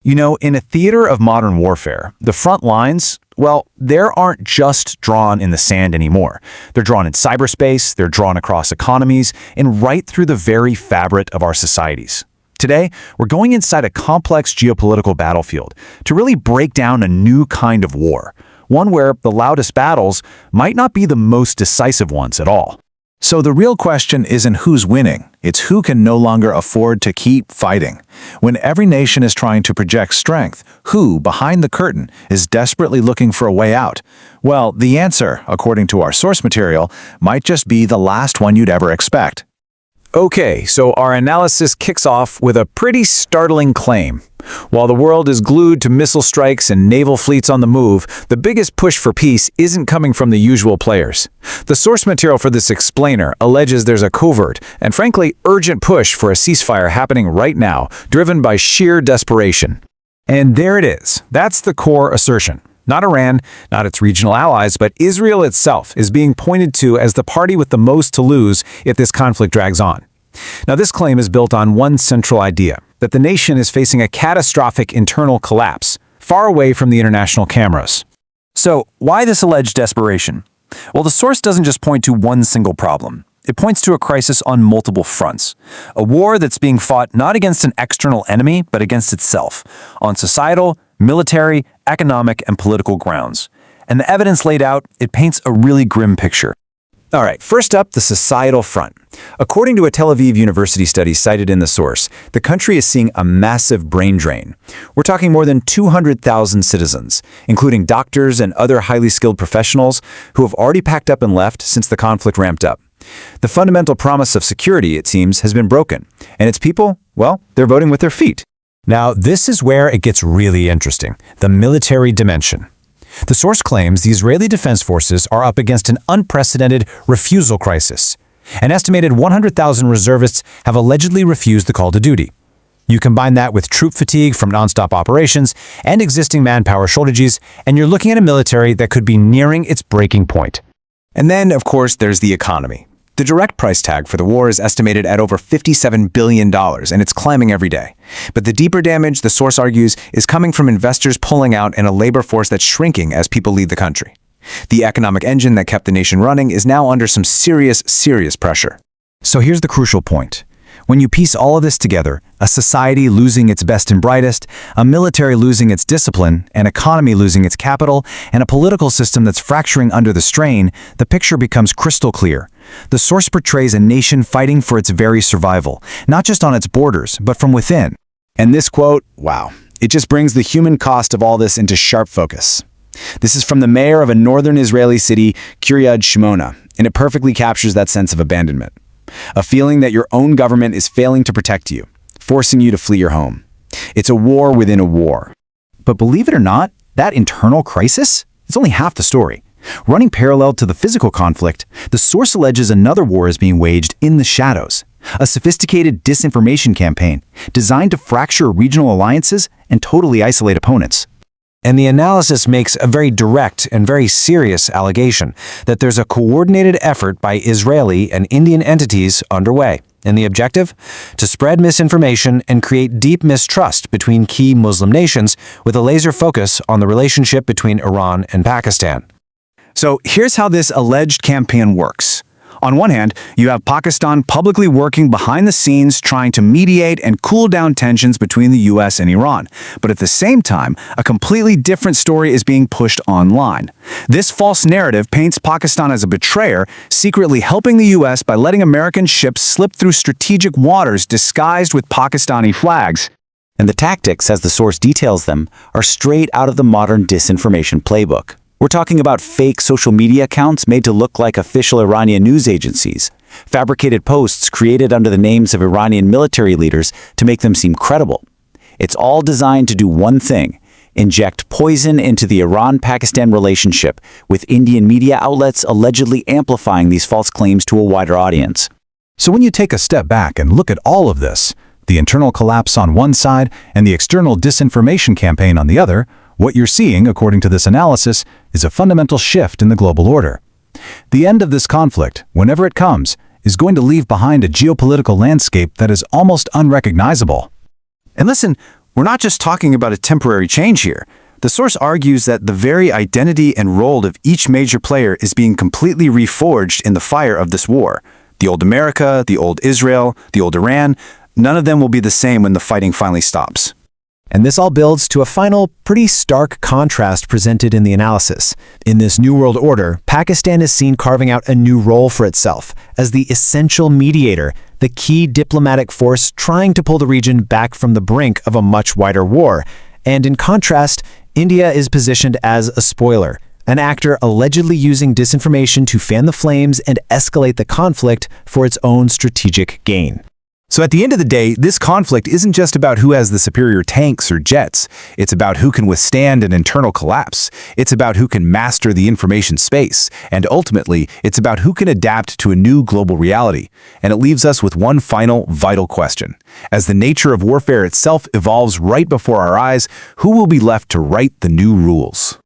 You know, in a theater of modern warfare, the front lines, well, they aren't just drawn in the sand anymore. They're drawn in cyberspace, they're drawn across economies, and right through the very fabric of our societies. Today, we're going inside a complex geopolitical battlefield to really break down a new kind of war, one where the loudest battles might not be the most decisive ones at all. So the real question isn't who's winning, it's who can no longer afford to keep fighting. When every nation is trying to project strength, who, behind the curtain, is desperately looking for a way out? Well, the answer, according to our source material, might just be the last one you'd ever expect. Okay, so our analysis kicks off with a pretty startling claim. While the world is glued to missile strikes and naval fleets on the move, the biggest push for peace isn't coming from the usual players. The source material for this explainer alleges there's a covert and frankly urgent push for a ceasefire happening right now, driven by sheer desperation. And there it is. That's the core assertion. Not Iran, not its regional allies, but Israel itself is being pointed to as the party with the most to lose if this conflict drags on. Now, this claim is built on one central idea, that the nation is facing a catastrophic internal collapse, far away from the international cameras. So, why this alleged desperation? Well, the source doesn't just point to one single problem. It points to a crisis on multiple fronts. A war that's being fought not against an external enemy, but against itself, on societal, military, economic, and political grounds. And the evidence laid out, it paints a really grim picture. All right, first up, the societal front. According to a Tel Aviv University study cited in the source, the country is seeing a massive brain drain. We're talking more than 200,000 citizens, including doctors and other highly skilled professionals who have already packed up and left since the conflict ramped up. The fundamental promise of security, it seems, has been broken, and its people, well, they're voting with their feet. Now, this is where it gets really interesting, the military dimension. The source claims the Israeli Defense Forces are up against an unprecedented refusal crisis. An estimated 100,000 reservists have allegedly refused the call to duty. You combine that with troop fatigue from nonstop operations and existing manpower shortages, and you're looking at a military that could be nearing its breaking point. And then, of course, there's the economy. The direct price tag for the war is estimated at over $57 billion, and it's climbing every day. But the deeper damage, the source argues, is coming from investors pulling out and a labor force that's shrinking as people leave the country. The economic engine that kept the nation running is now under some serious pressure. So here's the crucial point. When you piece all of this together, a society losing its best and brightest, a military losing its discipline, an economy losing its capital, and a political system that's fracturing under the strain, the picture becomes crystal clear. The source portrays a nation fighting for its very survival, not just on its borders, but from within. And this quote, wow, it just brings the human cost of all this into sharp focus. This is from the mayor of a northern Israeli city, Kiryat Shimona, and it perfectly captures that sense of abandonment. A feeling that your own government is failing to protect you, forcing you to flee your home. It's a war within a war. But believe it or not, that internal crisis is only half the story. Running parallel to the physical conflict, the source alleges another war is being waged in the shadows. A sophisticated disinformation campaign designed to fracture regional alliances and totally isolate opponents. And the analysis makes a very direct and very serious allegation that there's a coordinated effort by Israeli and Indian entities underway. And the objective? To spread misinformation and create deep mistrust between key Muslim nations with a laser focus on the relationship between Iran and Pakistan. So here's how this alleged campaign works. On one hand, you have Pakistan publicly working behind the scenes trying to mediate and cool down tensions between the US and Iran. But at the same time, a completely different story is being pushed online. This false narrative paints Pakistan as a betrayer, secretly helping the US by letting American ships slip through strategic waters disguised with Pakistani flags. And the tactics, as the source details them, are straight out of the modern disinformation playbook. We're talking about fake social media accounts made to look like official Iranian news agencies, fabricated posts created under the names of Iranian military leaders to make them seem credible. It's all designed to do one thing: inject poison into the Iran-Pakistan relationship, with Indian media outlets allegedly amplifying these false claims to a wider audience. So when you take a step back and look at all of this, the internal collapse on one side and the external disinformation campaign on the other, what you're seeing, according to this analysis, is a fundamental shift in the global order. The end of this conflict, whenever it comes, is going to leave behind a geopolitical landscape that is almost unrecognizable. And listen, We're not just talking about a temporary change here. The source argues that the very identity and role of each major player is being completely reforged in the fire of this war. The old America, the old Israel, the old Iran, none of them will be the same when the fighting finally stops. And this all builds to a final, pretty stark contrast presented in the analysis. In this New World Order, Pakistan is seen carving out a new role for itself as the essential mediator, the key diplomatic force trying to pull the region back from the brink of a much wider war. And in contrast, India is positioned as a spoiler, an actor allegedly using disinformation to fan the flames and escalate the conflict for its own strategic gain. So at the end of the day, this conflict isn't just about who has the superior tanks or jets. It's about who can withstand an internal collapse. It's about who can master the information space. And ultimately, it's about who can adapt to a new global reality. And it leaves us with one final, vital question. As the nature of warfare itself evolves right before our eyes, who will be left to write the new rules?